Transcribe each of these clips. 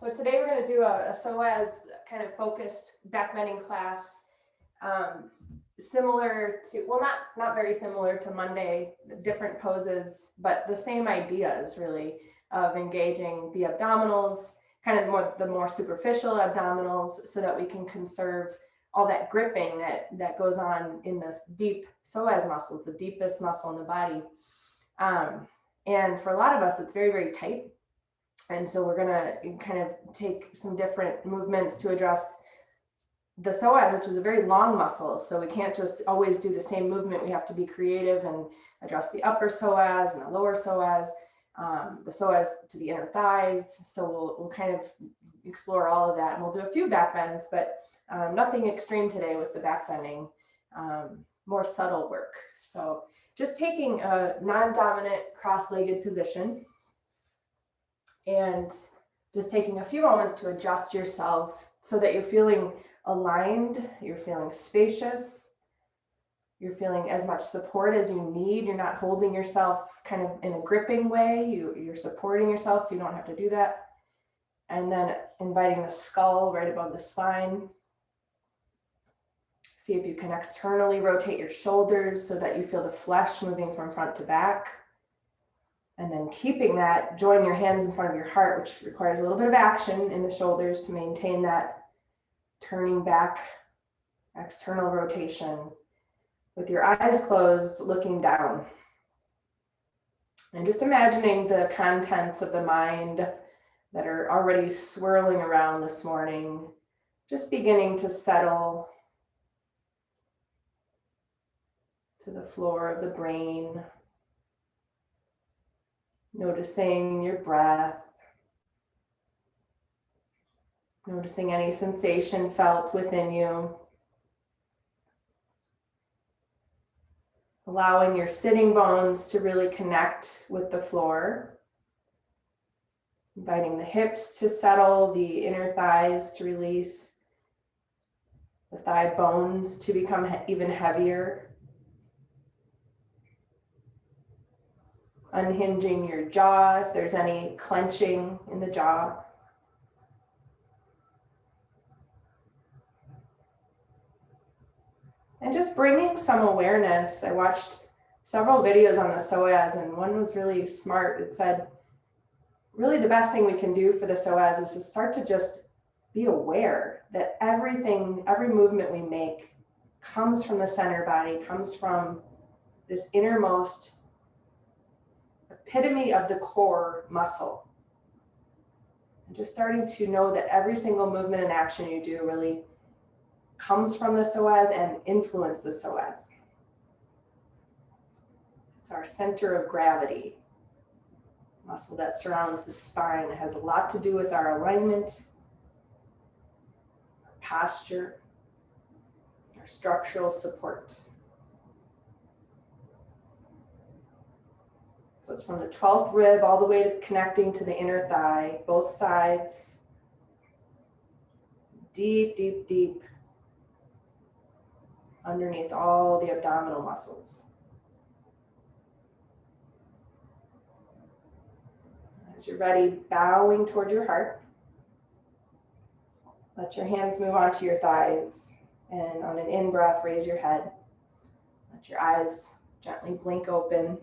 So today we're going to do a Psoas kind of focused back bending class, similar to, well, not very similar to Monday, different poses, but the same ideas really of engaging the abdominals, kind of the more superficial abdominals, so that we can conserve all that gripping that goes on in this deep psoas muscles, the deepest muscle in the body. And for a lot of us, it's very, very tight. And so we're going to kind of take some different movements to address the psoas, which is a very long muscle. So we can't just always do the same movement. We have to be creative and address the upper psoas and the lower psoas, the psoas to the inner thighs. So we'll kind of explore all of that. And we'll do a few back bends, but nothing extreme today with the back bending, more subtle work. So just taking a non-dominant cross-legged position and just taking a few moments to adjust yourself so that you're feeling aligned, you're feeling spacious, you're feeling as much support as you need. You're not holding yourself kind of in a gripping way. You're supporting yourself so you don't have to do that. And then inviting the skull right above the spine. See if you can externally rotate your shoulders so that you feel the flesh moving from front to back. And then keeping that, join your hands in front of your heart, which requires a little bit of action in the shoulders to maintain that turning back, external rotation. With your eyes closed, looking down. And just imagining the contents of the mind that are already swirling around this morning, just beginning to settle to the floor of the brain. Noticing your breath, noticing any sensation felt within you, allowing your sitting bones to really connect with the floor, inviting the hips to settle, the inner thighs to release, the thigh bones to become even heavier. Unhinging your jaw if there's any clenching in the jaw. And just bringing some awareness. I watched several videos on the psoas and one was really smart. It said, really the best thing we can do for the psoas is to start to just be aware that everything, every movement we make comes from the center body, comes from this innermost epitome of the core muscle. And just starting to know that every single movement and action you do really comes from the psoas and influence the psoas. It's our center of gravity, muscle that surrounds the spine. It has a lot to do with our alignment, our posture, our structural support. So it's from the 12th rib all the way to connecting to the inner thigh, both sides. Deep, deep, deep underneath all the abdominal muscles. As you're ready, bowing toward your heart. Let your hands move onto your thighs. And on an in-breath, raise your head. Let your eyes gently blink open.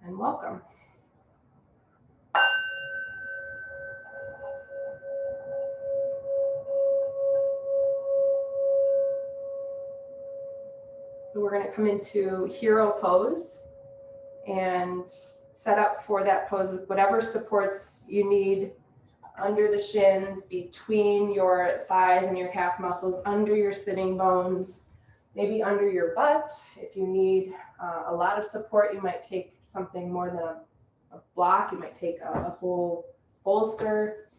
And welcome. So we're going to come into hero pose and set up for that pose with whatever supports you need under the shins, between your thighs and your calf muscles, under your sitting bones, maybe under your butt. If you need a lot of support, you might take something more than a block. You might take a whole bolster.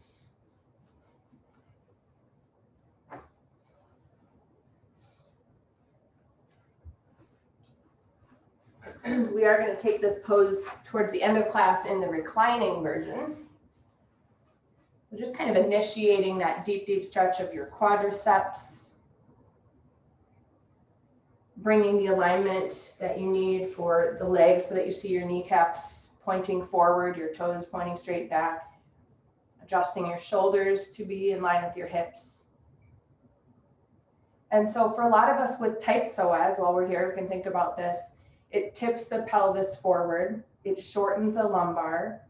We are going to take this pose towards the end of class in the reclining version. We're just kind of initiating that deep, deep stretch of your quadriceps, bringing the alignment that you need for the legs so that you see your kneecaps pointing forward, your toes pointing straight back. adjusting your shoulders to be in line with your hips. And so for a lot of us with tight psoas, while we're here, we can think about this. It tips the pelvis forward. It shortens the lumbar.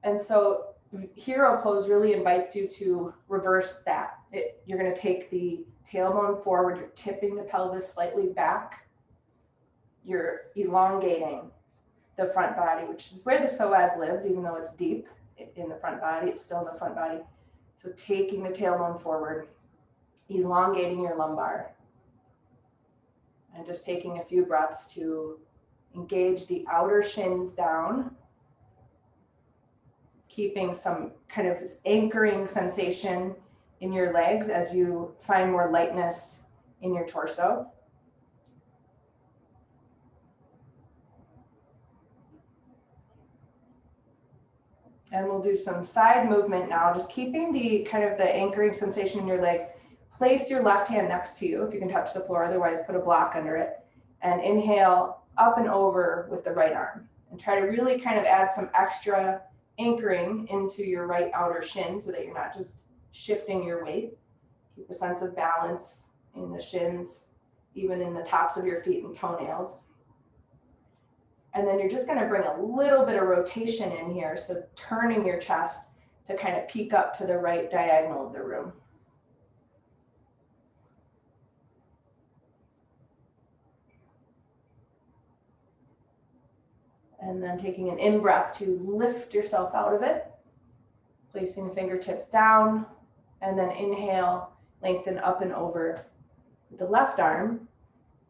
And so hero pose really invites you to reverse that. You're going to take the tailbone forward. You're tipping the pelvis slightly back. You're elongating the front body, which is where the psoas lives, even though it's deep in the front body. It's still in the front body. So taking the tailbone forward, elongating your lumbar, and just taking a few breaths to engage the outer shins down, keeping some kind of anchoring sensation in your legs as you find more lightness in your torso. And we'll do some side movement now, just keeping the kind of the anchoring sensation in your legs. Place your left hand next to you if you can touch the floor, otherwise put a block under it. And inhale up and over with the right arm. And try to really kind of add some extra anchoring into your right outer shin so that you're not just shifting your weight. Keep a sense of balance in the shins, even in the tops of your feet and toenails. And then you're just going to bring a little bit of rotation in here, so turning your chest to kind of peek up to the right diagonal of the room. And then taking an in-breath to lift yourself out of it, placing the fingertips down, and then inhale, lengthen up and over with the left arm,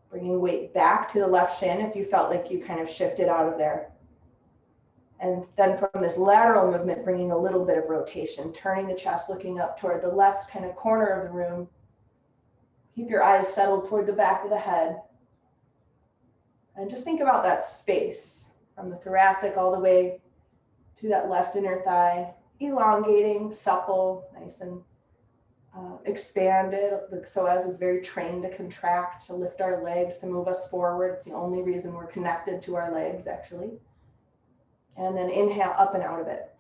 bringing weight back to the left shin if you felt like you kind of shifted out of there. And then from this lateral movement, bringing a little bit of rotation, turning the chest, looking up toward the left kind of corner of the room. Keep your eyes settled toward the back of the head. And just think about that space from the thoracic all the way to that left inner thigh, elongating, supple, nice and expanded. The psoas is very trained to contract, to lift our legs, to move us forward. It's the only reason we're connected to our legs, actually. And then inhale up and out of it.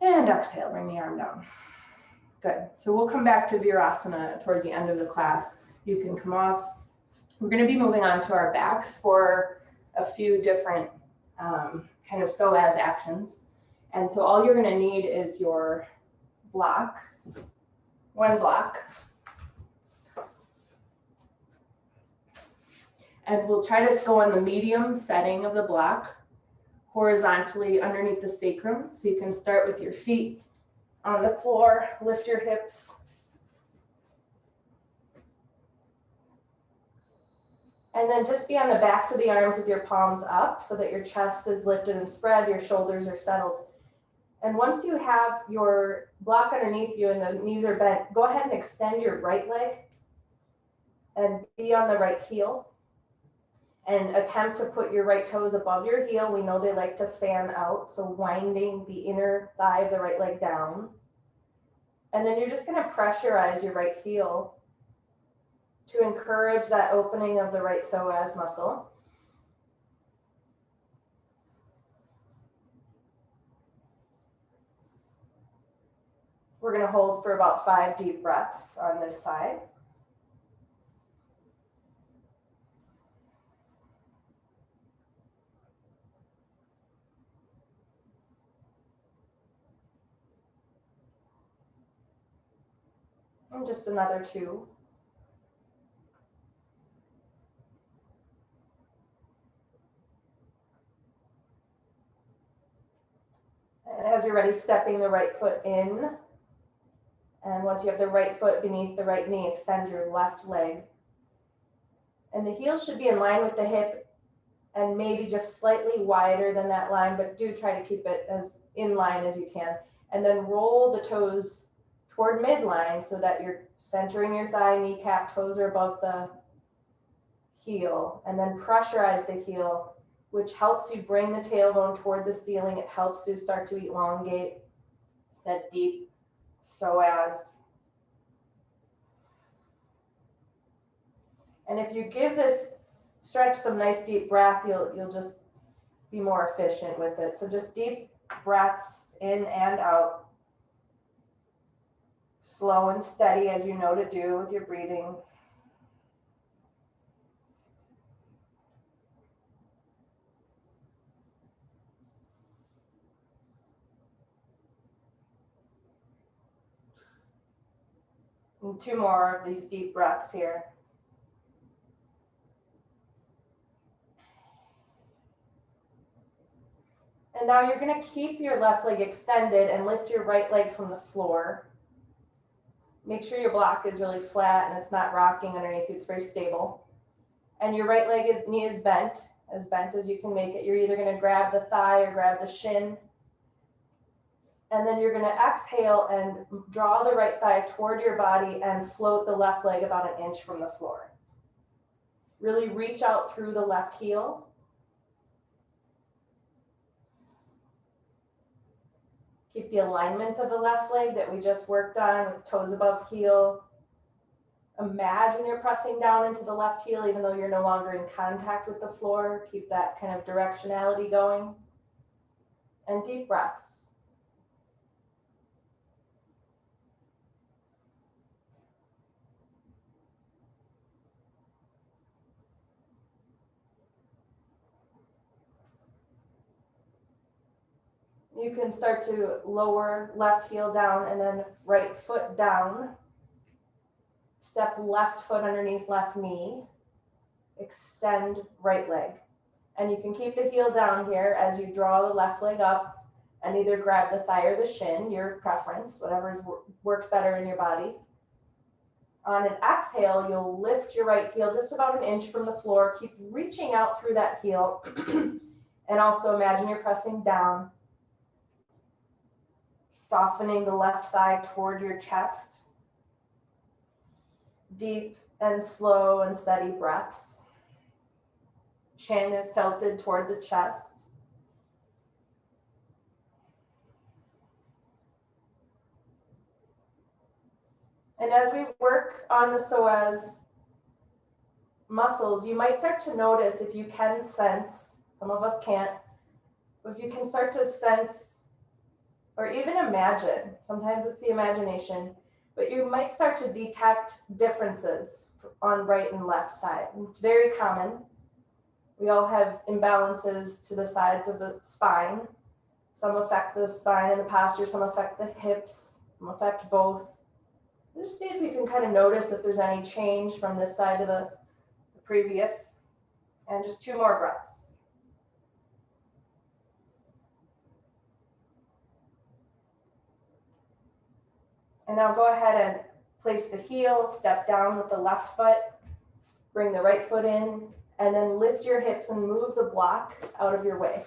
And exhale, bring the arm down. Good. So we'll come back to Virasana towards the end of the class. You can come off. We're going to be moving on to our backs for a few different kind of psoas actions. And so all you're going to need is your block, one block. And we'll try to go on the medium setting of the block, horizontally underneath the sacrum. So you can start with your feet on the floor, lift your hips. And then just be on the backs of the arms with your palms up so that your chest is lifted and spread, your shoulders are settled. And once you have your block underneath you and the knees are bent, go ahead and extend your right leg and be on the right heel. And attempt to put your right toes above your heel. We know they like to fan out, so winding the inner thigh of the right leg down. And then you're just going to pressurize your right heel to encourage that opening of the right psoas muscle. We're going to hold for about 5 deep breaths on this side. And just another 2. And as you're ready, stepping the right foot in. And once you have the right foot beneath the right knee, extend your left leg. And the heel should be in line with the hip and maybe just slightly wider than that line, but do try to keep it as in line as you can. And then roll the toes toward midline so that you're centering your thigh, kneecap, toes are above the heel. And then pressurize the heel, which helps you bring the tailbone toward the ceiling. It helps you start to elongate that deep psoas. And if you give this stretch some nice deep breath, you'll just be more efficient with it. So just deep breaths in and out. Slow and steady as you know to do with your breathing. And 2 more of these deep breaths here. And now you're going to keep your left leg extended and lift your right leg from the floor. Make sure your block is really flat and it's not rocking underneath you. It's very stable. And your right leg knee is bent as you can make it. You're either going to grab the thigh or grab the shin. And then you're going to exhale and draw the right thigh toward your body and float the left leg about 1 inch from the floor. Really reach out through the left heel. Keep the alignment of the left leg that we just worked on with toes above heel. Imagine you're pressing down into the left heel even though you're no longer in contact with the floor. Keep that kind of directionality going. And deep breaths. You can start to lower left heel down and then right foot down. Step left foot underneath left knee. Extend right leg. And you can keep the heel down here as you draw the left leg up and either grab the thigh or the shin, your preference, whatever works better in your body. On an exhale, you'll lift your right heel just about 1 inch from the floor. Keep reaching out through that heel. And also imagine you're pressing down. Softening the left thigh toward your chest. Deep and slow and steady breaths. Chin is tilted toward the chest. And as we work on the psoas muscles, you might start to notice, if you can sense, some of us can't, but if you can start to sense or even imagine, sometimes it's the imagination, but you might start to detect differences on right and left side. It's very common. We all have imbalances to the sides of the spine. Some affect the spine and the posture, some affect the hips, some affect both. Just see if you can kind of notice if there's any change from this side to the previous. And just 2 more breaths. And now go ahead and place the heel, step down with the left foot, bring the right foot in, and then lift your hips and move the block out of your way.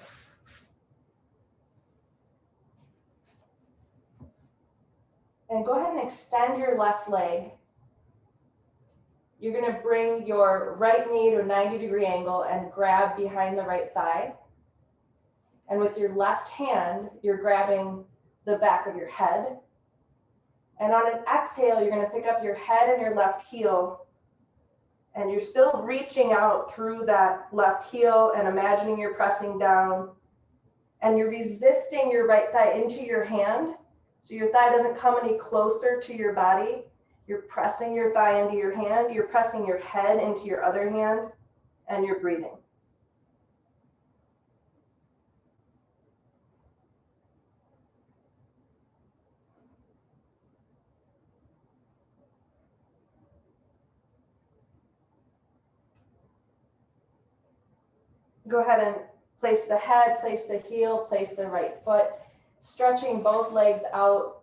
And go ahead and extend your left leg. You're going to bring your right knee to a 90-degree angle and grab behind the right thigh. And with your left hand, you're grabbing the back of your head. And on an exhale, you're going to pick up your head and your left heel. And you're still reaching out through that left heel and imagining you're pressing down. And you're resisting your right thigh into your hand. So your thigh doesn't come any closer to your body. You're pressing your thigh into your hand. You're pressing your head into your other hand. And you're breathing. Go ahead and place the head, place the heel, place the right foot, stretching both legs out,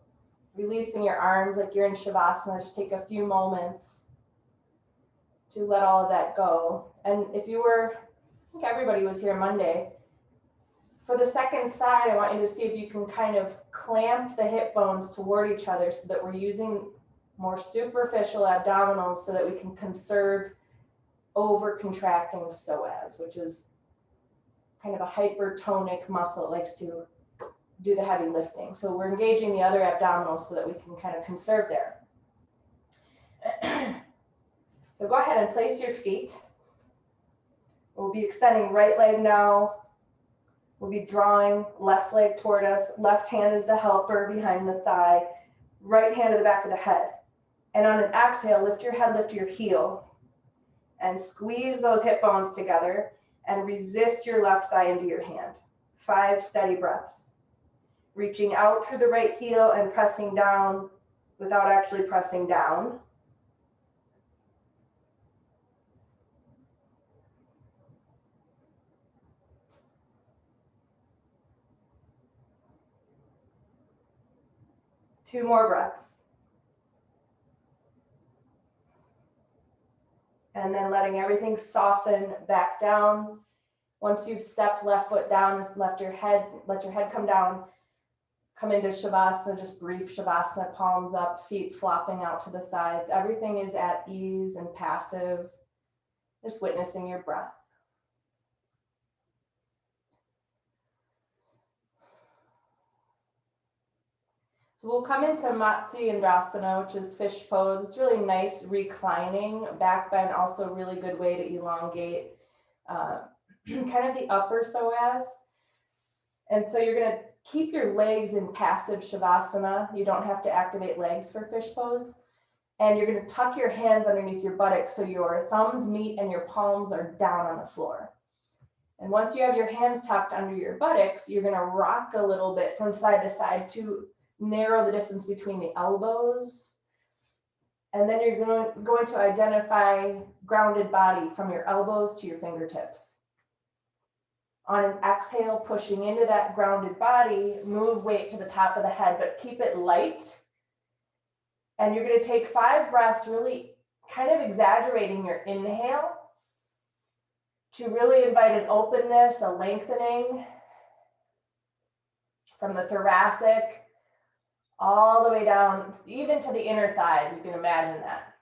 releasing your arms like you're in Shavasana. Just take a few moments to let all of that go. And if you were, I think everybody was here Monday, for the second side, I want you to see if you can kind of clamp the hip bones toward each other so that we're using more superficial abdominals so that we can conserve over contracting psoas, which is kind of a hypertonic muscle. It likes to do the heavy lifting. So we're engaging the other abdominals so that we can kind of conserve there. So go ahead and place your feet. We'll be extending right leg now. We'll be drawing left leg toward us. Left hand is the helper behind the thigh. right hand to the back of the head. And on an exhale, lift your head, lift your heel, and squeeze those hip bones together and resist your left thigh into your hand. 5 steady breaths. Reaching out through the right heel and pressing down without actually pressing down. Two more breaths. And then letting everything soften back down. Once you've stepped left foot down, let your head come down. Come into Shavasana, just brief Shavasana, palms up, feet flopping out to the sides. Everything is at ease and passive, just witnessing your breath. So we'll come into Virasana, which is fish pose. It's really nice reclining. Back bend, also really good way to elongate kind of the upper psoas. And so you're gonna keep your legs in passive Shavasana. You don't have to activate legs for fish pose. And you're gonna tuck your hands underneath your buttocks so your thumbs meet and your palms are down on the floor. And once you have your hands tucked under your buttocks, you're gonna rock a little bit from side to side to narrow the distance between the elbows. And then you're going to identify grounded body from your elbows to your fingertips. On an exhale, pushing into that grounded body, move weight to the top of the head, but keep it light. And you're going to take 5 breaths, really kind of exaggerating your inhale to really invite an openness, a lengthening from the thoracic all the way down, even to the inner thighs. You can imagine that.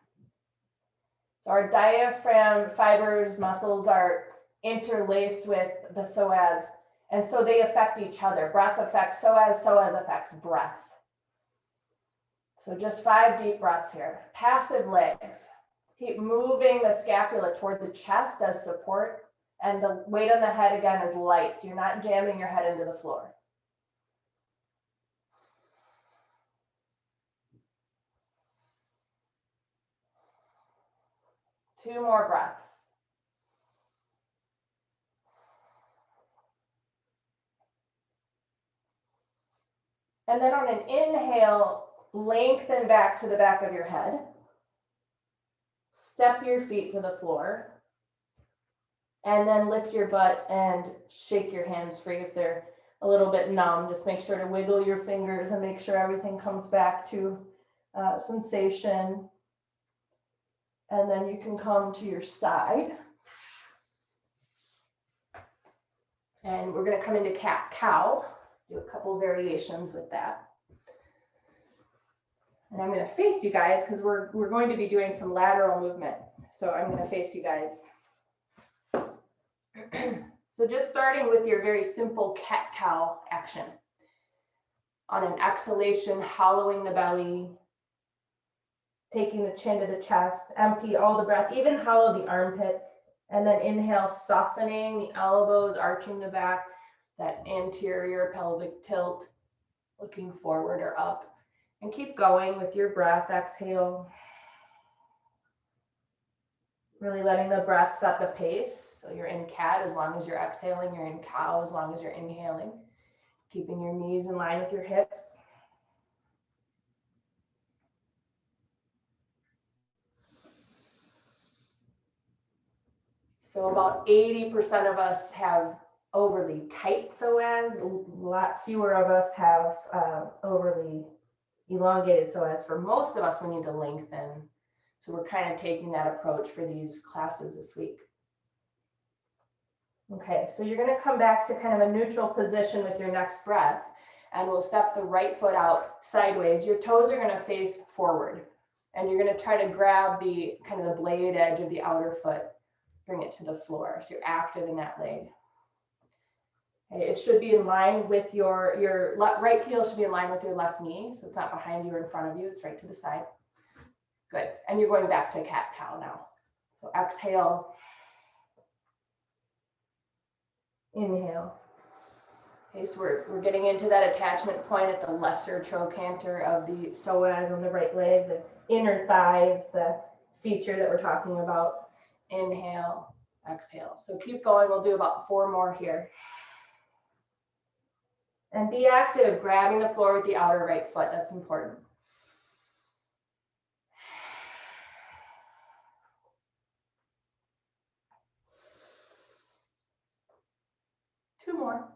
So our diaphragm fibers, muscles are interlaced with the psoas, and so they affect each other. Breath affects psoas, psoas affects breath. So just 5 deep breaths here. Passive legs. Keep moving the scapula toward the chest as support, and the weight on the head again is light. You're not jamming your head into the floor. Two more breaths. And then on an inhale, lengthen back to the back of your head. Step your feet to the floor. And then lift your butt and shake your hands free if they're a little bit numb. Just make sure to wiggle your fingers and make sure everything comes back to sensation. And then you can come to your side. And we're going to come into cat-cow. Do a couple variations with that. And I'm going to face you guys because we're going to be doing some lateral movement. So I'm going to face you guys. So just starting with your very simple cat-cow action. On an exhalation, hollowing the belly, taking the chin to the chest, empty all the breath, even hollow the armpits. And then inhale, softening the elbows, arching the back, that anterior pelvic tilt, looking forward or up. And keep going with your breath. Exhale. Really letting the breath set the pace. So you're in cat as long as you're exhaling. You're in cow as long as you're inhaling. Keeping your knees in line with your hips. So about 80% of us have overly tight psoas. A lot fewer of us have overly elongated psoas. For most of us, we need to lengthen. So we're kind of taking that approach for these classes this week. Okay, so you're going to come back to kind of a neutral position with your next breath, and we'll step the right foot out sideways. Your toes are going to face forward, and you're going to try to grab the kind of the blade edge of the outer foot, bring it to the floor. So you're active in that leg. Okay, it should be in line with your right heel should be in line with your left knee, so it's not behind you or in front of you, it's right to the side. Good, and you're going back to cat-cow now. So exhale. Inhale. Okay, so we're getting into that attachment point at the lesser trochanter of the psoas on the right leg, the inner thigh is the feature that we're talking about. Inhale, exhale. So keep going. We'll do about 4 more here. And be active, grabbing the floor with the outer right foot. That's important. Two more.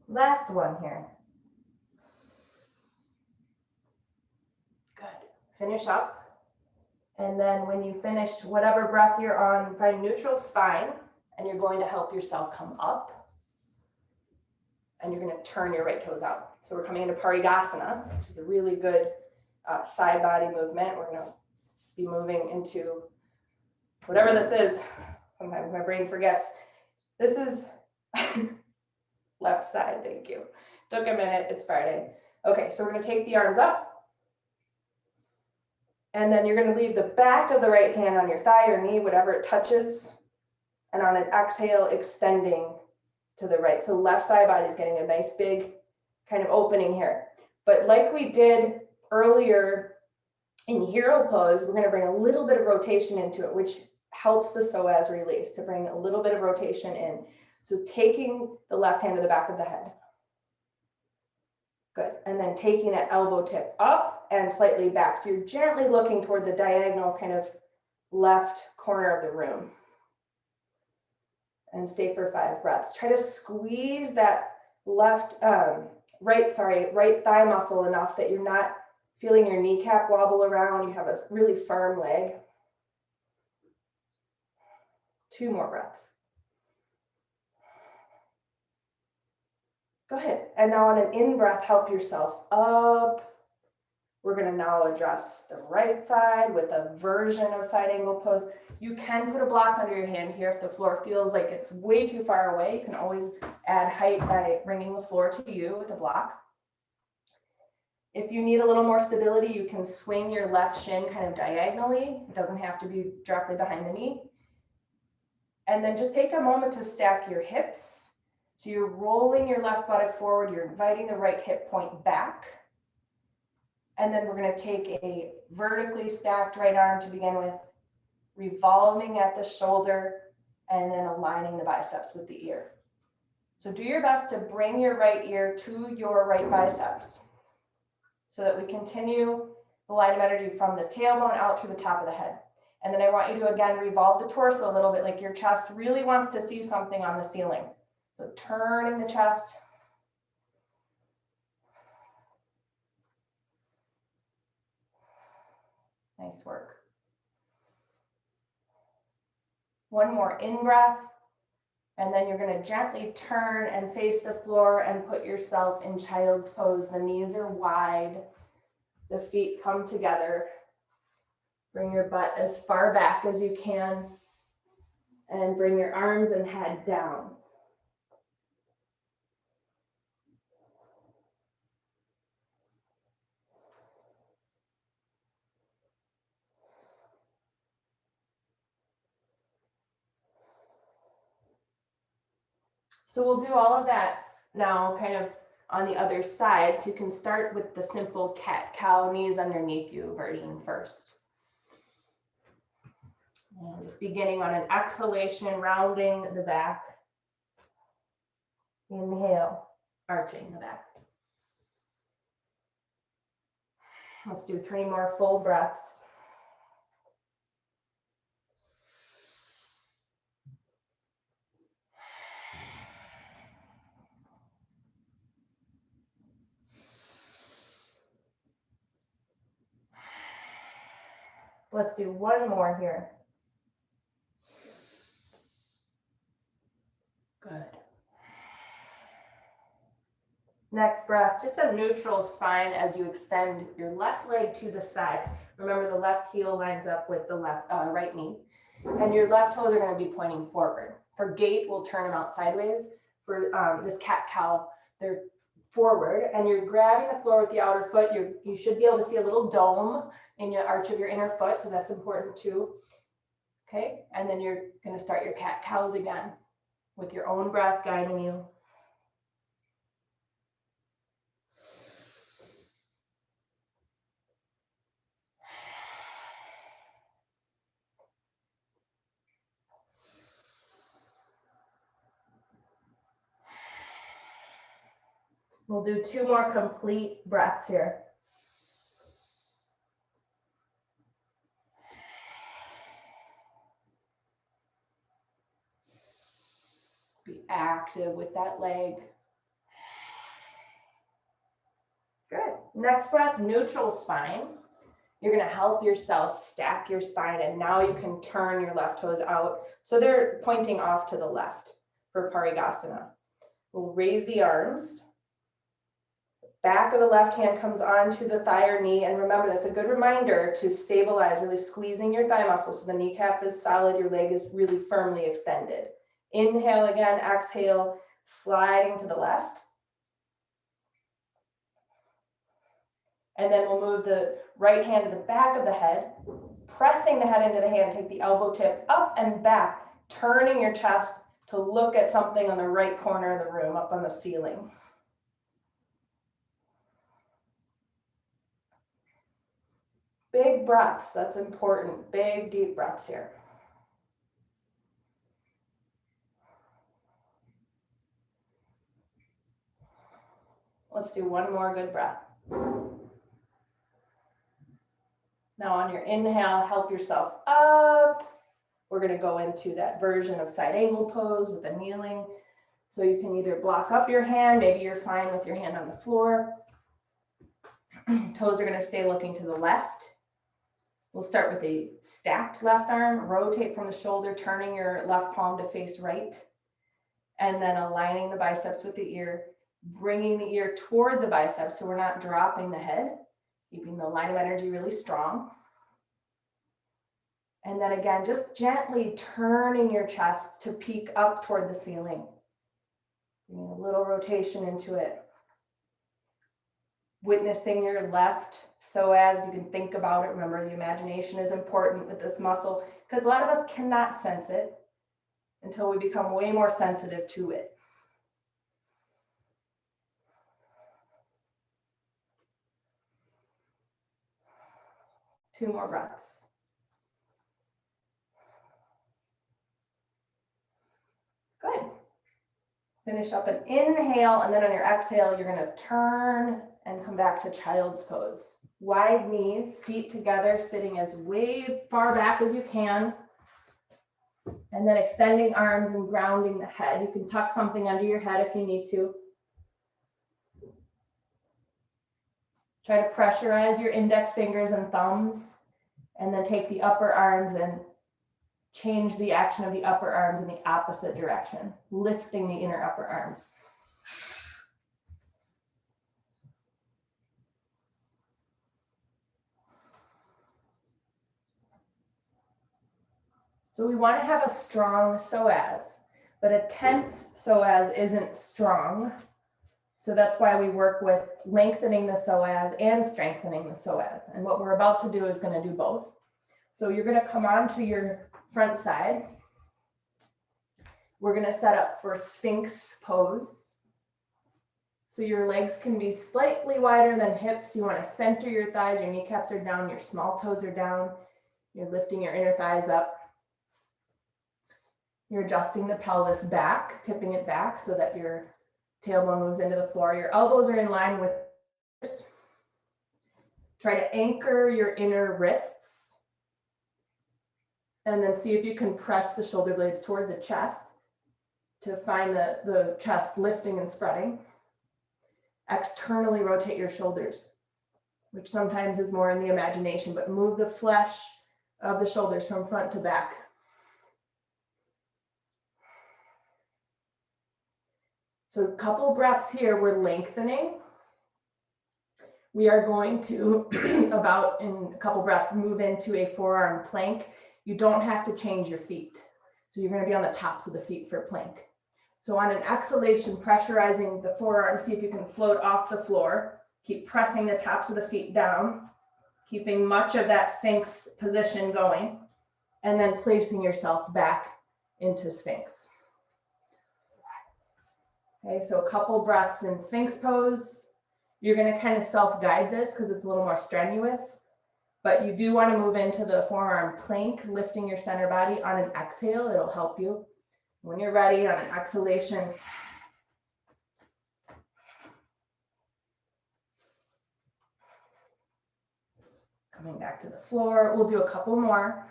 Last one here. Good. Finish up. And then when you finish whatever breath you're on, find neutral spine, and you're going to help yourself come up. And you're going to turn your right toes out. So we're coming into Paridasana, which is a really good side body movement. We're going to be moving into whatever this is. Sometimes my brain forgets. This is left side, thank you. Took a minute, it's Friday. Okay, so we're going to take the arms up. And then you're going to leave the back of the right hand on your thigh or knee, whatever it touches. And on an exhale, extending to the right. So left side body is getting a nice big kind of opening here. But like we did earlier in hero pose, we're going to bring a little bit of rotation into it, which helps the psoas release, to bring a little bit of rotation in. So taking the left hand to the back of the head. Good. And then taking that elbow tip up and slightly back. So you're gently looking toward the diagonal kind of left corner of the room. And stay for 5 breaths. Try to squeeze that right thigh muscle enough that you're not feeling your kneecap wobble around. You have a really firm leg. 2 more breaths. Go ahead. And now on an in-breath, help yourself up. We're going to now address the right side with a version of side angle pose. You can put a block under your hand here if the floor feels like it's way too far away. You can always add height by bringing the floor to you with a block. If you need a little more stability, you can swing your left shin kind of diagonally. It doesn't have to be directly behind the knee. And then just take a moment to stack your hips. So you're rolling your left buttock forward, you're inviting the right hip point back. And then we're going to take a vertically stacked right arm to begin with, revolving at the shoulder, and then aligning the biceps with the ear. So do your best to bring your right ear to your right biceps so that we continue the line of energy from the tailbone out through the top of the head. And then I want you to, again, revolve the torso a little bit, like your chest really wants to see something on the ceiling. So turning the chest. Nice work. One more in-breath, and then you're going to gently turn and face the floor and put yourself in child's pose. The knees are wide, the feet come together. Bring your butt as far back as you can, and bring your arms and head down. So we'll do all of that now kind of on the other side. So you can start with the simple cat-cow, knees underneath you version first. And just beginning on an exhalation, rounding the back. Inhale, arching the back. Let's do 3 more full breaths. Let's do 1 more here. Good. Next breath, just a neutral spine as you extend your left leg to the side. Remember, the left heel lines up with the right knee, and your left toes are going to be pointing forward. For gait, we'll turn them out sideways. For this cat-cow, they're forward and you're grabbing the floor with the outer foot. You should be able to see a little dome in your arch of your inner foot, so that's important too. Okay, and then you're going to start your cat-cows again with your own breath guiding you. We'll do 2 more complete breaths here. Be active with that leg. Good. Next breath, neutral spine. You're going to help yourself stack your spine, and now you can turn your left toes out so they're pointing off to the left for Paragasana. We'll raise the arms. Back of the left hand comes onto the thigh or knee, and remember, that's a good reminder to stabilize, really squeezing your thigh muscle so the kneecap is solid, your leg is really firmly extended. Inhale again, exhale, sliding to the left. And then we'll move the right hand to the back of the head, pressing the head into the hand, take the elbow tip up and back, turning your chest to look at something on the right corner of the room, up on the ceiling. Big breaths, that's important. Big, deep breaths here. Let's do 1 more good breath. Now on your inhale, help yourself up. We're going to go into that version of side angle pose with a kneeling. So you can either block up your hand, maybe you're fine with your hand on the floor. Toes are going to stay looking to the left. We'll start with a stacked left arm, rotate from the shoulder, turning your left palm to face right, and then aligning the biceps with the ear, bringing the ear toward the biceps so we're not dropping the head, keeping the line of energy really strong. And then again, just gently turning your chest to peek up toward the ceiling. Bringing a little rotation into it. Witnessing your left psoas, you can think about it. Remember, the imagination is important with this muscle because a lot of us cannot sense it until we become way more sensitive to it. Two more breaths. Good. Finish up an inhale, and then on your exhale, you're going to turn and come back to child's pose. Wide knees, feet together, sitting as way far back as you can. And then extending arms and grounding the head. You can tuck something under your head if you need to. Try to pressurize your index fingers and thumbs, and then take the upper arms and change the action of the upper arms in the opposite direction, lifting the inner upper arms. So we want to have a strong psoas, but a tense psoas isn't strong. So that's why we work with lengthening the psoas and strengthening the psoas. And what we're about to do is going to do both. So you're going to come onto your front side. We're going to set up for Sphinx Pose. So your legs can be slightly wider than hips. You want to center your thighs, your kneecaps are down, your small toes are down. You're lifting your inner thighs up. You're adjusting the pelvis back, tipping it back so that your tailbone moves into the floor. Your elbows are in line with yours. Try to anchor your inner wrists. And then see if you can press the shoulder blades toward the chest to find the chest lifting and spreading. Externally rotate your shoulders, which sometimes is more in the imagination, but move the flesh of the shoulders from front to back. So a couple breaths here, we're lengthening. We are going to, about in a couple breaths, move into a forearm plank. You don't have to change your feet. So you're going to be on the tops of the feet for plank. So on an exhalation, pressurizing the forearm, see if you can float off the floor. Keep pressing the tops of the feet down, keeping much of that Sphinx position going, and then placing yourself back into Sphinx. Okay, so a couple breaths in Sphinx pose. You're going to kind of self-guide this because it's a little more strenuous, but you do want to move into the forearm plank, lifting your center body on an exhale. It'll help you. When you're ready on an exhalation, coming back to the floor. We'll do a couple more.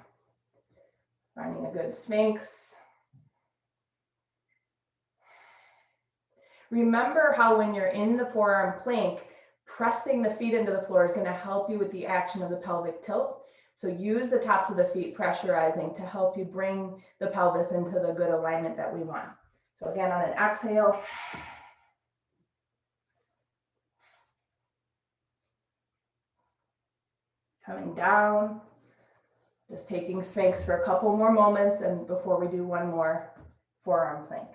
Finding a good Sphinx. Remember how when you're in the forearm plank, pressing the feet into the floor is going to help you with the action of the pelvic tilt. So use the tops of the feet pressurizing to help you bring the pelvis into the good alignment that we want. So again, on an exhale, coming down, just taking Sphinx for a couple more moments and before we do one more forearm plank.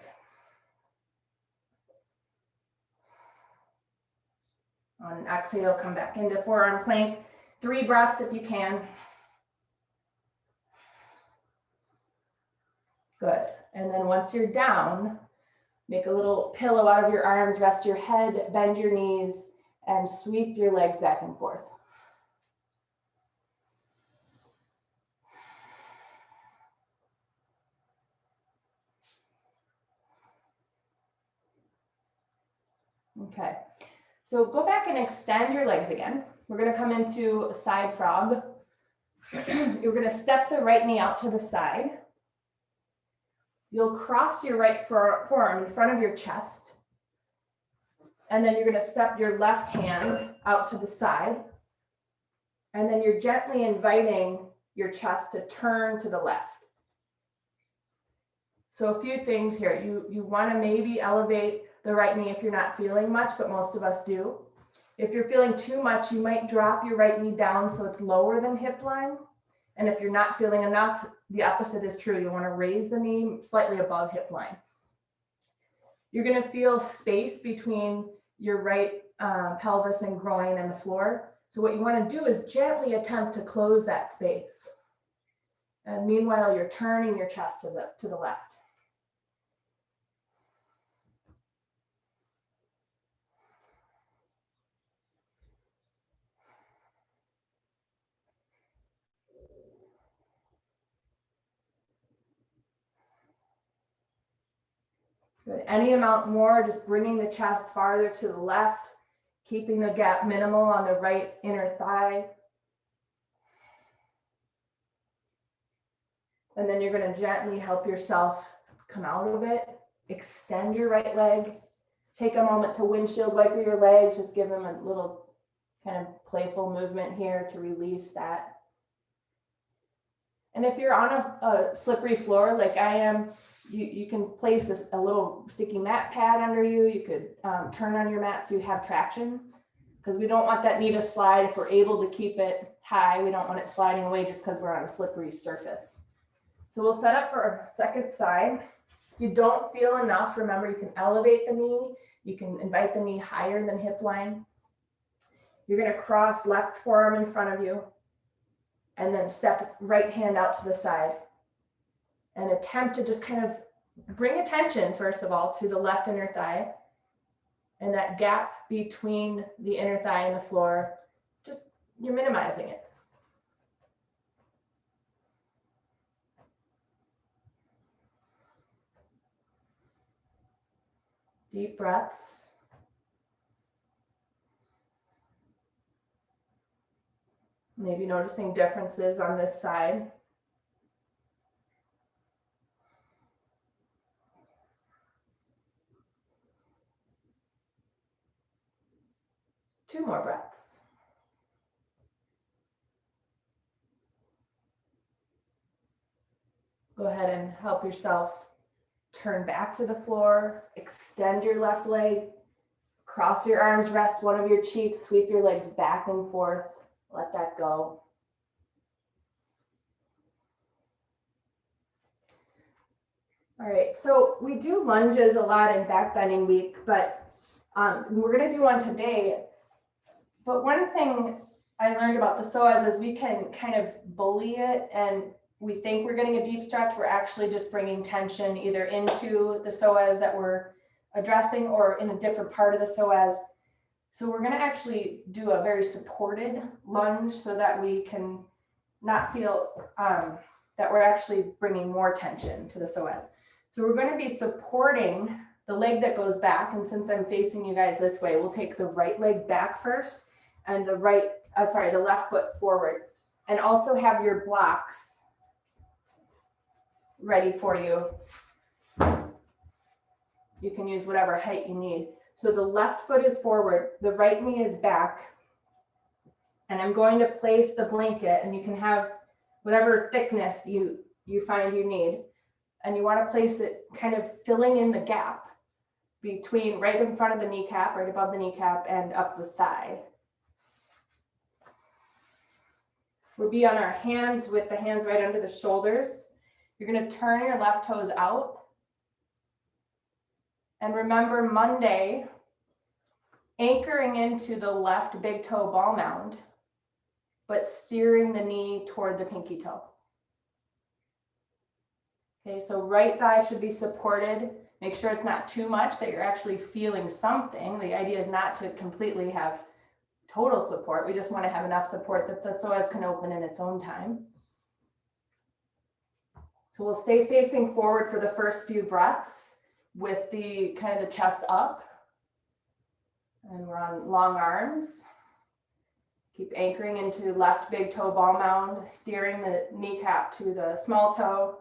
On an exhale, come back into forearm plank. 3 breaths if you can. Good. And then once you're down, make a little pillow out of your arms, rest your head, bend your knees, and sweep your legs back and forth. Okay. So go back and extend your legs again. We're going to come into side frog. You're going to step the right knee out to the side. You'll cross your right forearm in front of your chest. And then you're going to step your left hand out to the side. And then you're gently inviting your chest to turn to the left. So a few things here. You want to maybe elevate the right knee if you're not feeling much, but most of us do. If you're feeling too much, you might drop your right knee down so it's lower than hip line. And if you're not feeling enough, the opposite is true. You want to raise the knee slightly above hip line. You're going to feel space between your right pelvis and groin and the floor. So what you want to do is gently attempt to close that space. And meanwhile, you're turning your chest to the left. Good. Any amount more, just bringing the chest farther to the left, keeping the gap minimal on the right inner thigh. And then you're going to gently help yourself come out of it. Extend your right leg. Take a moment to windshield wiper your legs. Just give them a little kind of playful movement here to release that. And if you're on a slippery floor like I am, you can place a little sticky mat pad under you. You could turn on your mat so you have traction, because we don't want that knee to slide. If we're able to keep it high, we don't want it sliding away just because we're on a slippery surface. So we'll set up for our second side. If you don't feel enough, remember you can elevate the knee. You can invite the knee higher than hip line. You're going to cross left forearm in front of you and then step right hand out to the side and attempt to just kind of bring attention, first of all, to the left inner thigh and that gap between the inner thigh and the floor. Just, you're minimizing it. Deep breaths. Maybe noticing differences on this side. Two more breaths. Go ahead and help yourself turn back to the floor, extend your left leg, cross your arms, rest one of your cheeks, sweep your legs back and forth, let that go. All right, so we do lunges a lot in back bending week, but we're gonna do one today. But one thing I learned about the psoas is we can kind of bully it, and we think we're getting a deep stretch. We're actually just bringing tension either into the psoas that we're addressing or in a different part of the psoas. So we're gonna actually do a very supported lunge so that we can not feel that we're actually bringing more tension to the psoas. So we're going to be supporting the leg that goes back. And since I'm facing you guys this way, we'll take the right leg back first and the left foot forward. And also have your blocks ready for you. You can use whatever height you need. So the left foot is forward, the right knee is back. And I'm going to place the blanket, and you can have whatever thickness you find you need. And you want to place it kind of filling in the gap between right in front of the kneecap, right above the kneecap, and up the thigh. We'll be on our hands with the hands right under the shoulders. You're going to turn your left toes out. And remember Monday, anchoring into the left big toe ball mound, but steering the knee toward the pinky toe. Okay, so right thigh should be supported. Make sure it's not too much, that you're actually feeling something. The idea is not to completely have total support. We just want to have enough support that the psoas can open in its own time. So we'll stay facing forward for the first few breaths with the kind of the chest up. And we're on long arms. Keep anchoring into left big toe ball mound, steering the kneecap to the small toe.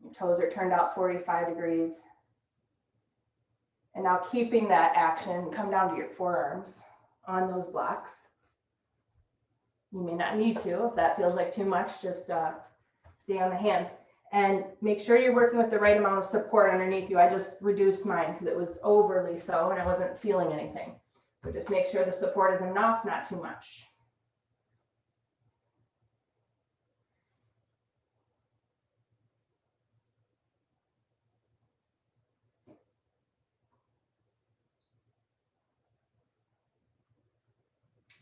Your toes are turned out 45 degrees. And now keeping that action, come down to your forearms on those blocks. You may not need to. If that feels like too much, just stay on the hands. And make sure you're working with the right amount of support underneath you. I just reduced mine because it was overly so and I wasn't feeling anything. So just make sure the support is enough, not too much.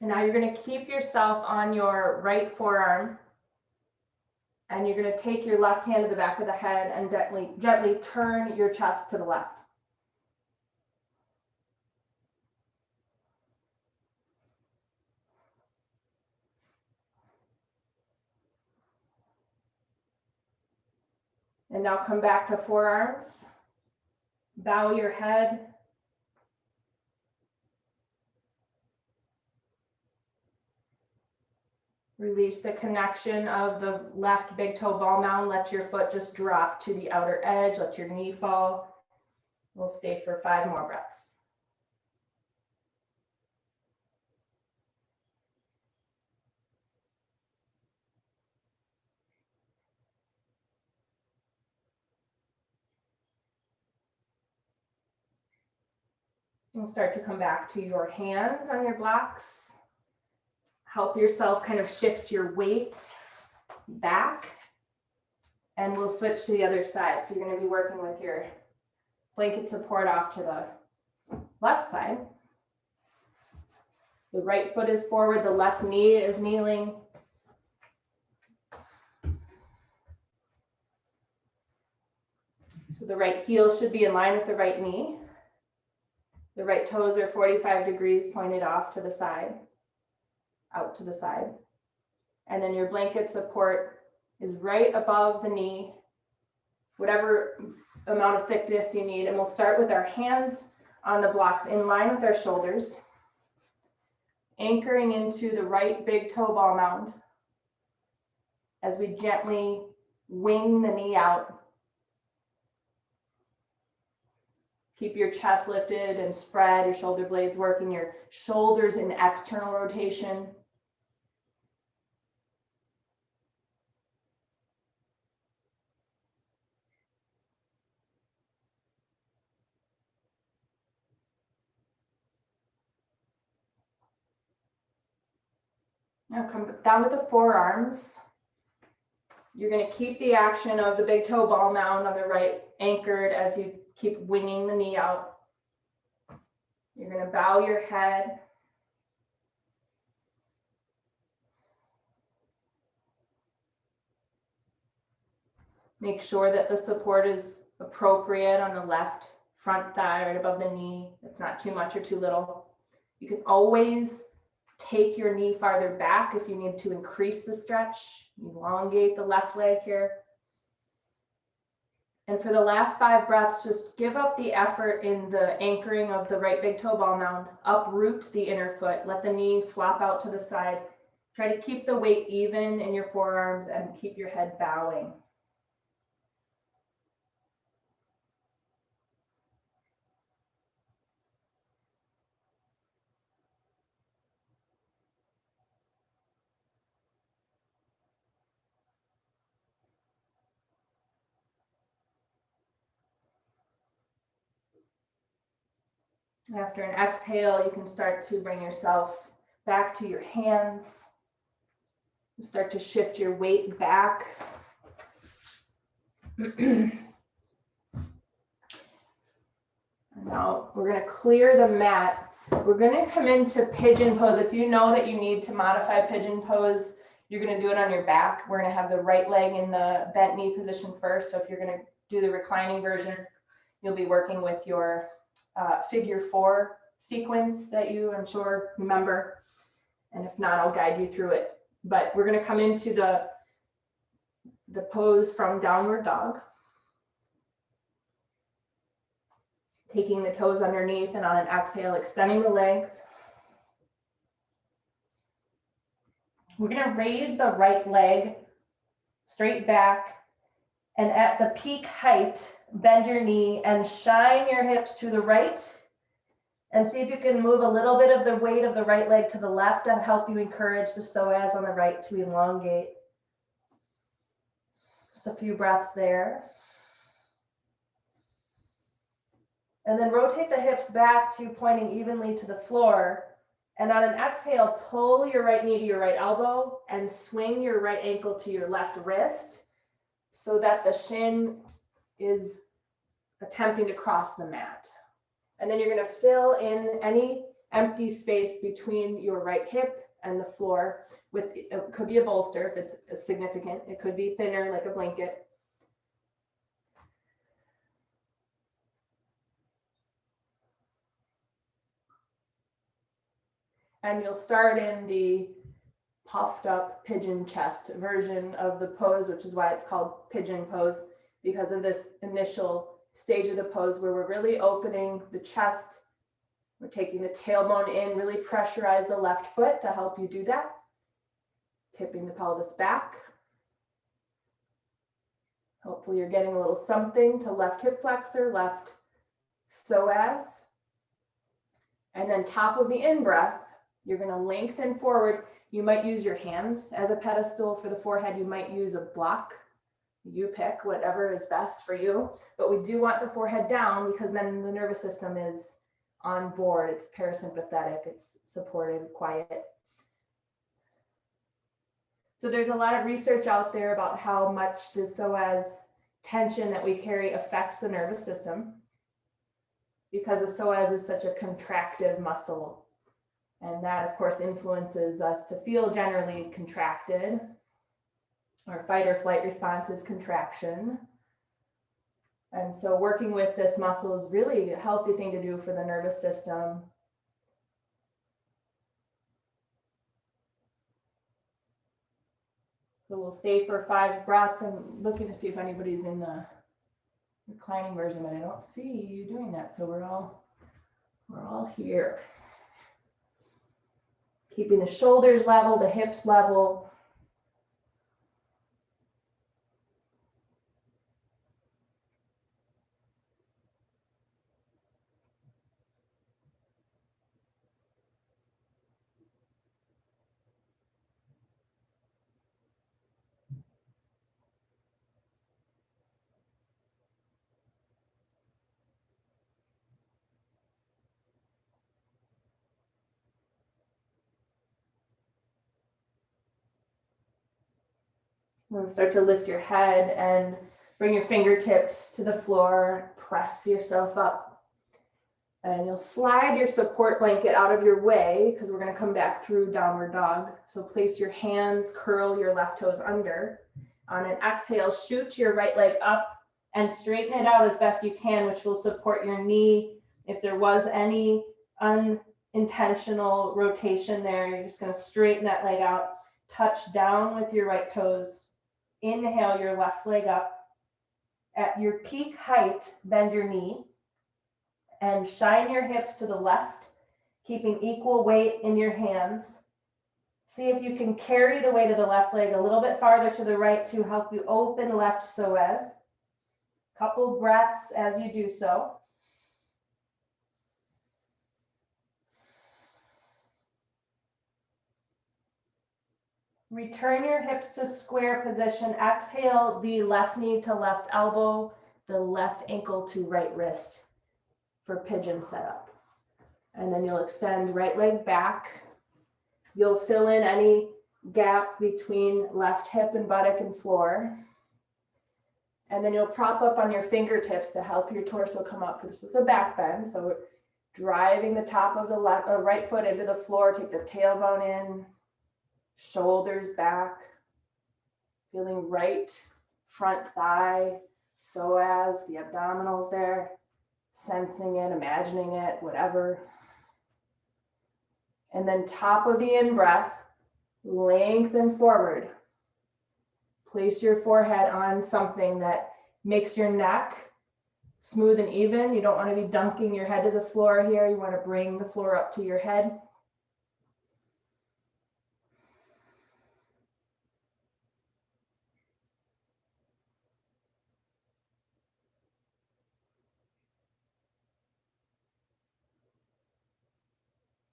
And now you're going to keep yourself on your right forearm, and you're going to take your left hand to the back of the head and gently turn your chest to the left. And now come back to forearms. Bow your head. Release the connection of the left big toe ball mound. Let your foot just drop to the outer edge. Let your knee fall. We'll stay for 5 more breaths. And start to come back to your hands on your blocks. Help yourself kind of shift your weight back, and we'll switch to the other side. So you're going to be working with your blanket support off to the left side. The right foot is forward, the left knee is kneeling. So the right heel should be in line with the right knee. The right toes are 45 degrees pointed off to the side. Out to the side. And then your blanket support is right above the knee, whatever amount of thickness you need. And we'll start with our hands on the blocks in line with our shoulders, anchoring into the right big toe ball mound as we gently wing the knee out. Keep your chest lifted and spread, your shoulder blades working, your shoulders in external rotation. Now come down to the forearms. You're going to keep the action of the big toe ball mound on the right anchored as you keep winging the knee out. You're going to bow your head. Make sure that the support is appropriate on the left front thigh, right above the knee. It's not too much or too little. You can always take your knee farther back if you need to increase the stretch. Elongate the left leg here. And for the last 5 breaths, just give up the effort in the anchoring of the right big toe ball mound. Uproot the inner foot. Let the knee flop out to the side. Try to keep the weight even in your forearms and keep your head bowing. After an exhale, you can start to bring yourself back to your hands. Start to shift your weight back. Now we're going to clear the mat. We're going to come into Pigeon Pose. If you know that you need to modify Pigeon Pose, you're going to do it on your back. We're going to have the right leg in the bent knee position first. So if you're going to do the reclining version, you'll be working with your figure 4 sequence that you, I'm sure, remember. And if not, I'll guide you through it. But we're going to come into the pose from downward dog. Taking the toes underneath, and on an exhale, extending the legs. We're going to raise the right leg straight back, and at the peak height, bend your knee and shine your hips to the right, and see if you can move a little bit of the weight of the right leg to the left to help you encourage the psoas on the right to elongate. Just a few breaths there. And then rotate the hips back to pointing evenly to the floor. And on an exhale, pull your right knee to your right elbow and swing your right ankle to your left wrist so that the shin is attempting to cross the mat. And then you're going to fill in any empty space between your right hip and the floor with, it could be a bolster if it's significant. It could be thinner like a blanket. And you'll start in the puffed up pigeon chest version of the pose, which is why it's called Pigeon Pose, because of this initial stage of the pose where we're really opening the chest. We're taking the tailbone in, really pressurize the left foot to help you do that. Tipping the pelvis back. Hopefully you're getting a little something to left hip flexor, left psoas. And then top of the in-breath, you're going to lengthen forward. You might use your hands as a pedestal for the forehead. You might use a block. You pick whatever is best for you. But we do want the forehead down because then the nervous system is on board. It's parasympathetic. It's supported, quiet. So there's a lot of research out there about how much the psoas tension that we carry affects the nervous system, because the psoas is such a contractive muscle. And that, of course, influences us to feel generally contracted. Our fight or flight response is contraction. And so working with this muscle is really a healthy thing to do for the nervous system. So we'll stay for 5 breaths. I'm looking to see if anybody's in the reclining version, but I don't see you doing that. So we're all here. Keeping the shoulders level, the hips level. And start to lift your head and Bring your fingertips to the floor, press yourself up. And you'll slide your support blanket out of your way because we're going to come back through downward dog. So place your hands, curl your left toes under. On an exhale, shoot your right leg up and straighten it out as best you can, which will support your knee. If there was any unintentional rotation there, you're just going to straighten that leg out. Touch down with your right toes. Inhale your left leg up. At your peak height, bend your knee and shine your hips to the left, keeping equal weight in your hands. See if you can carry the weight of the left leg a little bit farther to the right to help you open left psoas. Couple breaths as you do so. Return your hips to square position. Exhale the left knee to left elbow, the left ankle to right wrist for pigeon setup. And then you'll extend right leg back. You'll fill in any gap between left hip and buttock and floor. And then you'll prop up on your fingertips to help your torso come up. This is a back bend. So we're driving the top of the right foot into the floor. Take the tailbone in, shoulders back, feeling right front thigh, psoas, the abdominals there, sensing it, imagining it, whatever. And then top of the in-breath, lengthen forward. Place your forehead on something that makes your neck smooth and even. You don't want to be dunking your head to the floor here. You want to bring the floor up to your head.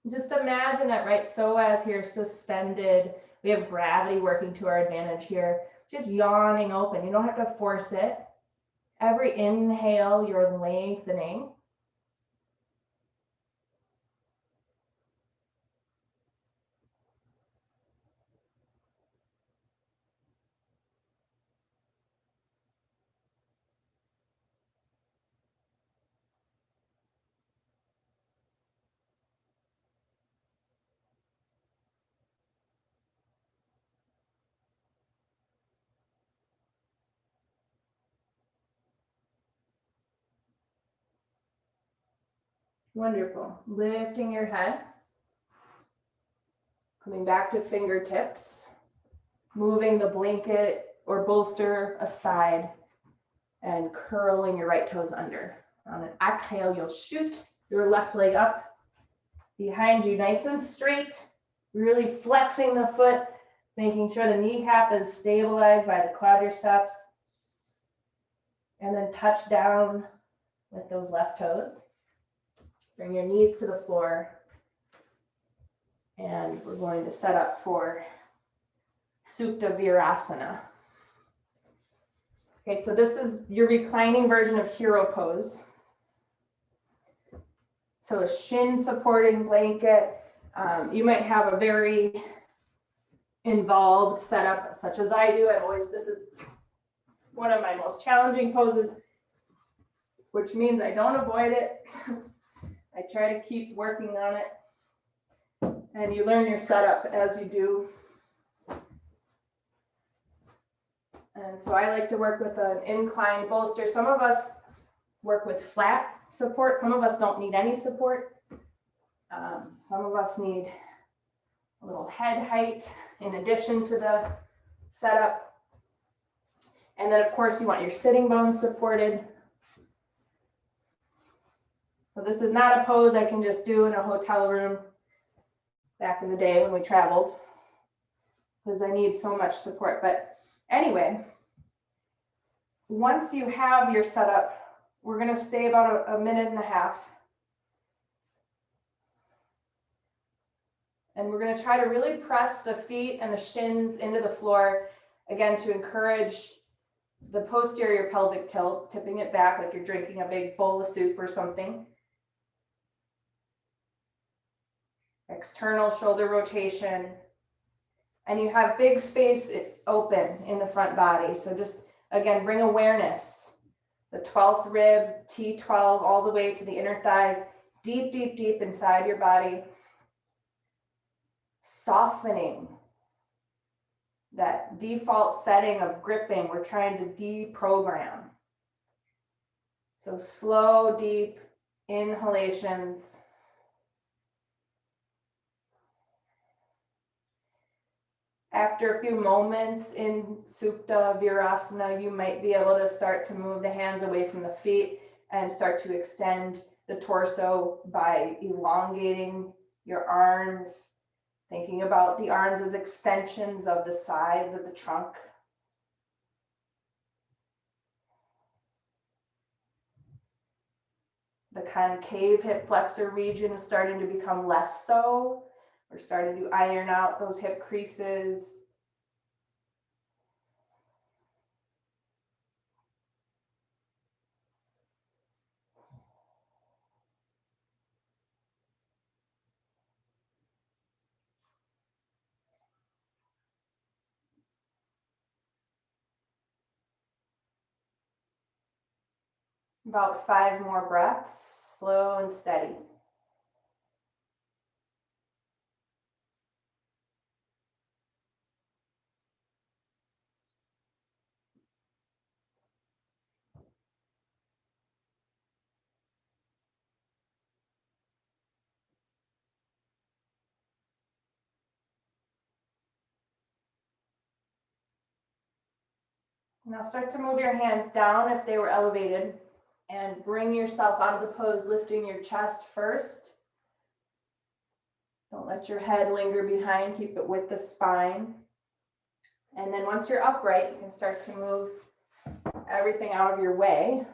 Just imagine that right psoas here suspended. We have gravity working to our advantage here. Just yawning open. You don't have to force it. Every inhale, you're lengthening. Wonderful. Lifting your head. Coming back to fingertips. Moving the blanket or bolster aside and curling your right toes under. On an exhale, you'll shoot your left leg up behind you, nice and straight. Really flexing the foot, making sure the kneecap is stabilized by the quadriceps. And then touch down with those left toes. Bring your knees to the floor. And we're going to set up for Supta Virasana. Okay, so this is your reclining version of hero pose. So a shin supporting blanket. You might have a very involved setup such as I do. This is one of my most challenging poses, which means I don't avoid it. I try to keep working on it. And you learn your setup as you do. And so I like to work with an inclined bolster. Some of us work with flat support. Some of us don't need any support. Some of us need a little head height in addition to the setup. And then of course you want your sitting bones supported. So this is not a pose I can just do in a hotel room back in the day when we traveled, because I need so much support. But anyway, once you have your setup, we're going to stay about a minute and a half. And we're going to try to really press the feet and the shins into the floor, again, to encourage the posterior pelvic tilt, tipping it back like you're drinking a big bowl of soup or something. External shoulder rotation. And you have big space open in the front body. So just Again, bring awareness. The 12th rib, T12, all the way to the inner thighs, deep, deep, deep inside your body. Softening that default setting of gripping, we're trying to deprogram. So slow, deep inhalations. After a few moments in Supta Virasana, you might be able to start to move the hands away from the feet and start to extend the torso by elongating your arms, thinking about the arms as extensions of the sides of the trunk. The concave hip flexor region is starting to become less so. We're starting to iron out those hip creases. About 5 more breaths, slow and steady. Now start to move your hands down if they were elevated and bring yourself out of the pose, lifting your chest first. Don't let your head linger behind, keep it with the spine. And then once you're upright, you can start to move everything out of your way.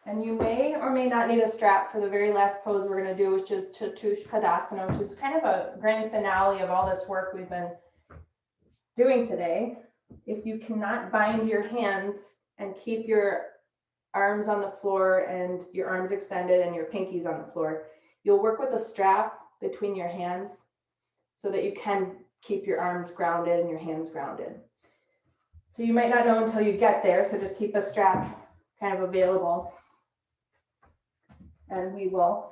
And you may or may not need a strap for the very last pose we're going to do, which is Padasana, which is kind of a grand finale of all this work we've been doing today. If you cannot bind your hands and keep your arms on the floor and your arms extended and your pinkies on the floor, you'll work with a strap between your hands so that you can keep your arms grounded and your hands grounded. So you might not know until you get there, so just keep a strap kind of available. And we will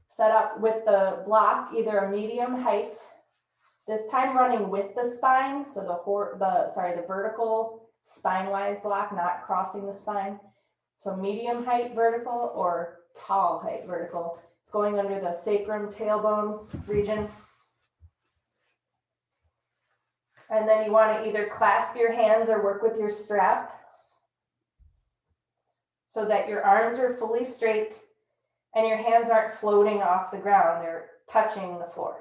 set up with the block, either a medium height, this time running with the spine, so the vertical spine-wise block, not crossing the spine. So medium height vertical or tall height vertical. It's going under the sacrum tailbone region. And then you want to either clasp your hands or work with your strap so that your arms are fully straight and your hands aren't floating off the ground. They're touching the floor.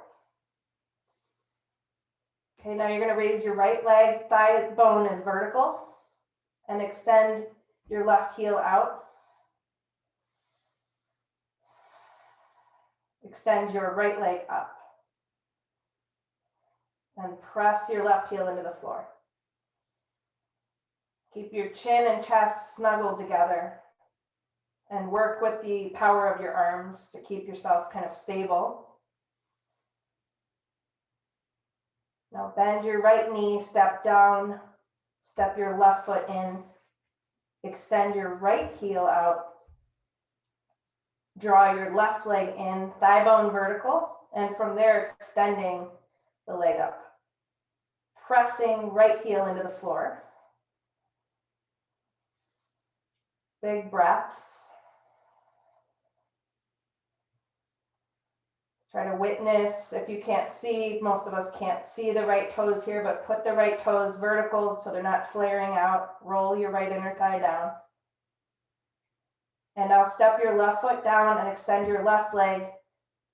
Okay, now you're going to raise your right leg, thigh bone is vertical, and extend your left heel out. Extend your right leg up. And press your left heel into the floor. Keep your chin and chest snuggled together. And work with the power of your arms to keep yourself kind of stable. Now bend your right knee, step down, step your left foot in, extend your right heel out, draw your left leg in, thigh bone vertical, and from there extending the leg up. Pressing right heel into the floor. Big breaths. Try to witness, if you can't see, most of us can't see the right toes here, but put the right toes vertical so they're not flaring out. Roll your right inner thigh down. And now step your left foot down and extend your left leg.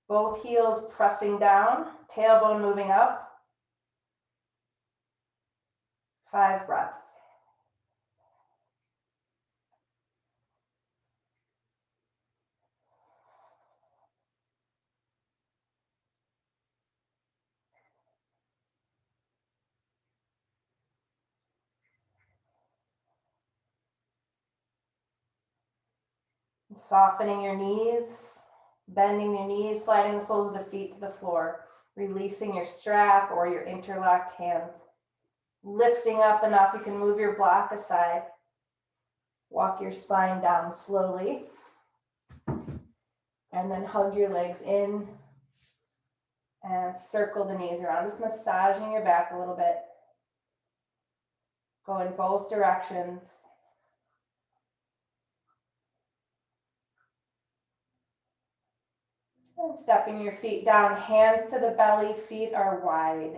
Both heels pressing down, tailbone moving up. 5 breaths. Softening your knees, Bending your knees, sliding the soles of the feet to the floor, releasing your strap or your interlocked hands. Lifting up enough, you can move your block aside. Walk your spine down slowly. And then hug your legs in and circle the knees around, just massaging your back a little bit. Go in both directions. And stepping your feet down, hands to the belly, feet are wide.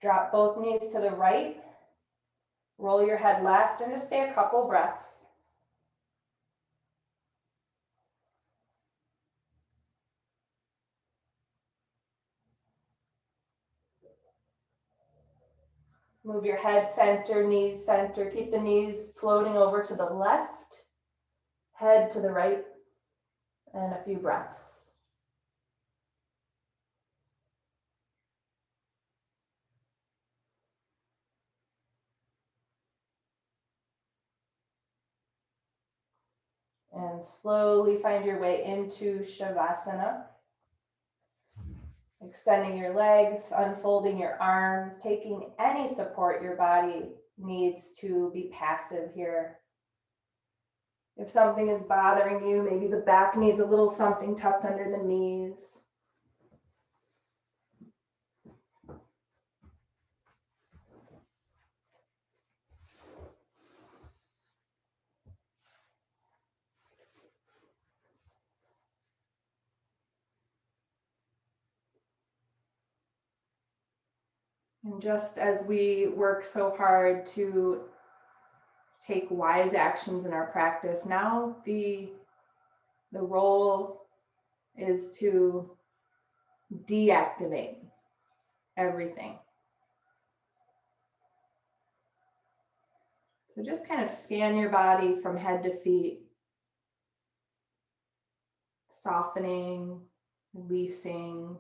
Drop both knees to the right. Roll your head left and just stay a couple breaths. Move your head center, knees center. Keep the knees floating over to the left, head to the right, and a few breaths. And slowly find your way into Shavasana. Extending your legs, unfolding your arms, taking any support your body needs to be passive here. If something is bothering you, maybe the back needs a little something tucked under the knees. And just as we work so hard to take wise actions in our practice, now the role is to deactivate everything. So just kind of scan your body from head to feet, softening, releasing,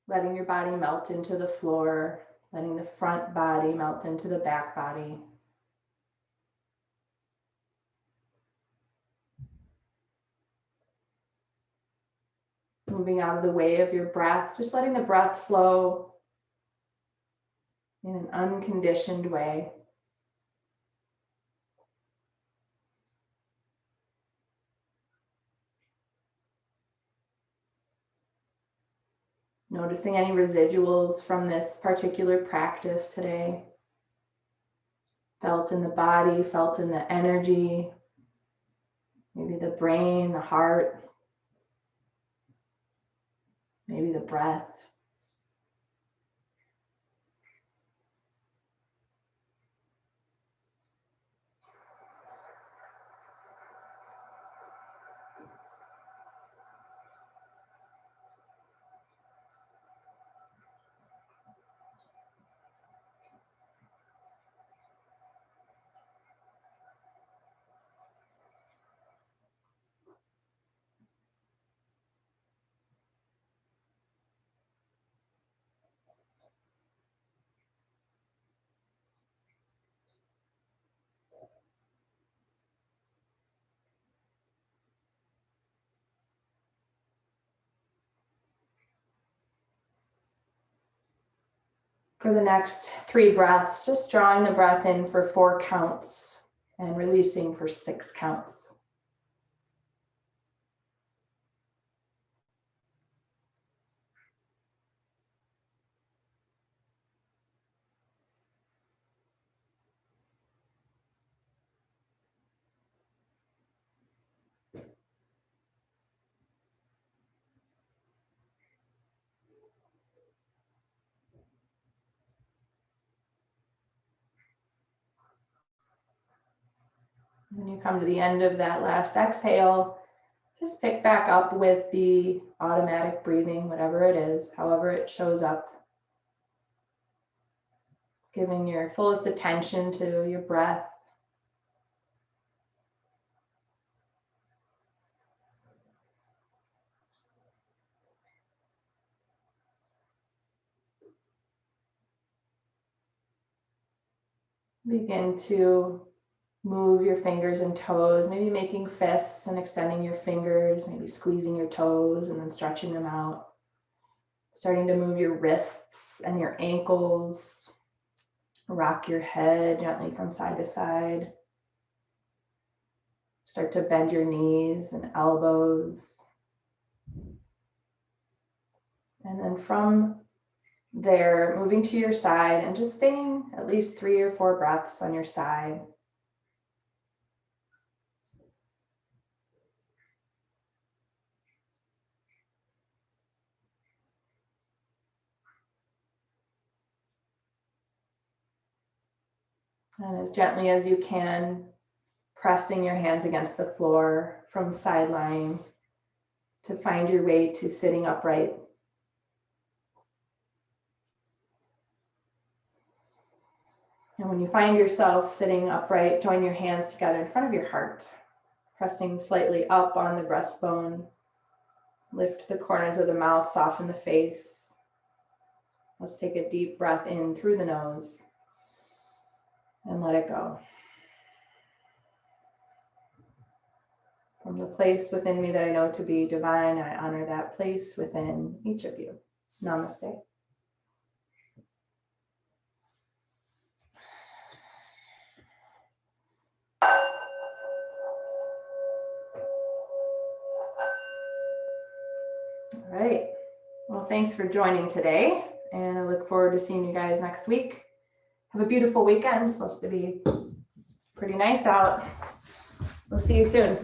letting your body melt into the floor, letting the front body melt into the back body. Moving out of the way of your breath, just letting the breath flow in an unconditioned way. Noticing any residuals from this particular practice today. Felt in the body, felt in the energy, maybe the brain, the heart, maybe the breath. For the next 3 breaths, just drawing the breath in for 4 counts and releasing for 6 counts. When you come to the end of that last exhale, just pick back up with the automatic breathing, whatever it is, however it shows up. Giving your fullest attention to your breath. Begin to move your fingers and toes, maybe making fists and extending your fingers, maybe squeezing your toes and then stretching them out. Starting to move your wrists and your ankles. Rock your head gently from side to side. Start to bend your knees and elbows. And then from there, moving to your side and just staying at least 3 or 4 breaths on your side. And as gently as you can, pressing your hands against the floor from side lying to find your way to sitting upright. And when you find yourself sitting upright, join your hands together in front of your heart, pressing slightly up on the breastbone. Lift the corners of the mouth, soften the face. Let's take a deep breath in through the nose and let it go. From the place within me that I know to be divine, I honor that place within each of you. Namaste. All right. Well, thanks for joining today, and I look forward to seeing you guys next week. Have a beautiful weekend. It's supposed to be pretty nice out. We'll see you soon.